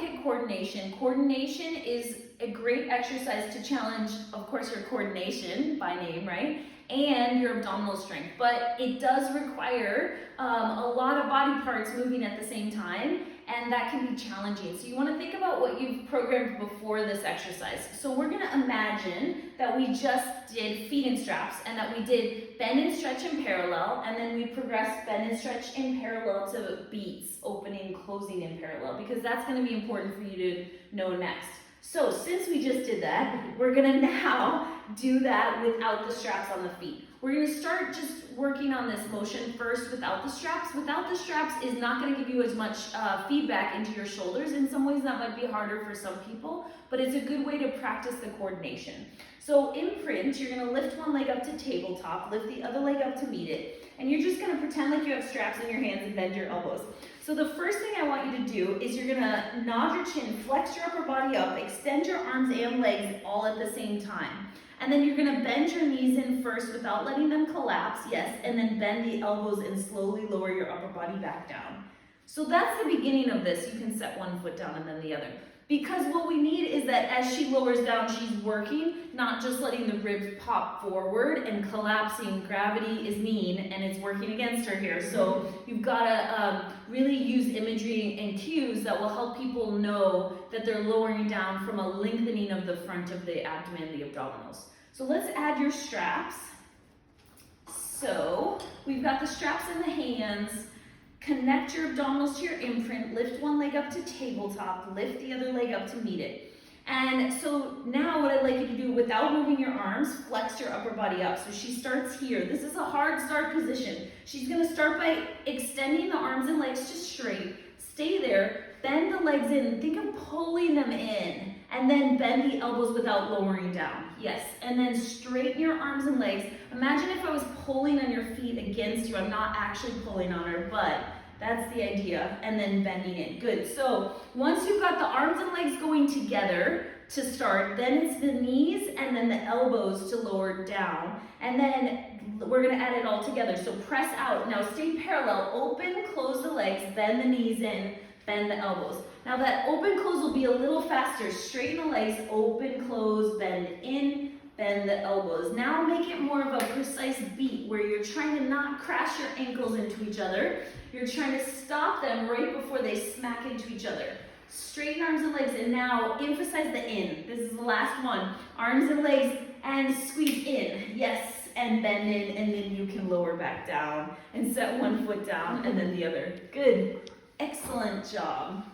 look at coordination, coordination is a great exercise to challenge, of course, your coordination by name, right? And your abdominal strength, but it does require a lot of body parts moving at the same time, and that can be challenging. So you want to think about what you've programmed before this exercise. So we're going to imagine that we just did feet in straps and that we did bend and stretch in parallel, and then we progressed bend and stretch in parallel to beats, opening, closing in parallel, because that's going to be important for you to know next. So since we just did that, we're gonna now do that without the straps on the feet. We're gonna start just working on this motion first without the straps. Without the straps is not gonna give you as much feedback into your shoulders. In some ways that might be harder for some people, but it's a good way to practice the coordination. So in print, you're gonna lift one leg up to tabletop, lift the other leg up to meet it, and you're just gonna pretend like you have straps in your hands and bend your elbows. So the first thing I want you to do is you're gonna nod your chin, flex your upper body up, extend your arms and legs all at the same time. And then you're gonna bend your knees in first without letting them collapse, yes, and then bend the elbows and slowly lower your upper body back down. So that's the beginning of this. You can set one foot down and then the other. Because what we need is that as she lowers down, she's working, not just letting the ribs pop forward and collapsing. Gravity is mean and it's working against her here. So you've got to really use imagery and cues that will help people know that they're lowering down from a lengthening of the front of the abdomen, the abdominals. So let's add your straps. So we've got the straps in the hands. Connect your abdominals to your imprint, lift one leg up to tabletop, lift the other leg up to meet it. And so now what I'd like you to do without moving your arms, flex your upper body up. So she starts here. This is a hard start position. She's gonna start by extending the arms and legs just straight. Stay there, bend the legs in, think of pulling them in, and then bend the elbows without lowering down. Yes, and then straighten your arms and legs. Imagine if I was pulling on your feet against you. I'm not actually pulling on her, but that's the idea, and then bending it. Good. So once you've got the arms and legs going together to start, then it's the knees and then the elbows to lower down. And then we're gonna add it all together. So press out. Now stay parallel. Open, close the legs, bend the knees in, bend the elbows. Now that open, close will be a little faster. Straighten the legs, open, close, bend in, bend the elbows. Now make it more of a precise beat where you're trying to not crash your ankles into each other. You're trying to stop them right before they smack into each other. Straighten arms and legs, and now emphasize the in. This is the last one. Arms and legs, and squeeze in. Yes, and bend in, and then you can lower back down and set one foot down and then the other. Good. Excellent job.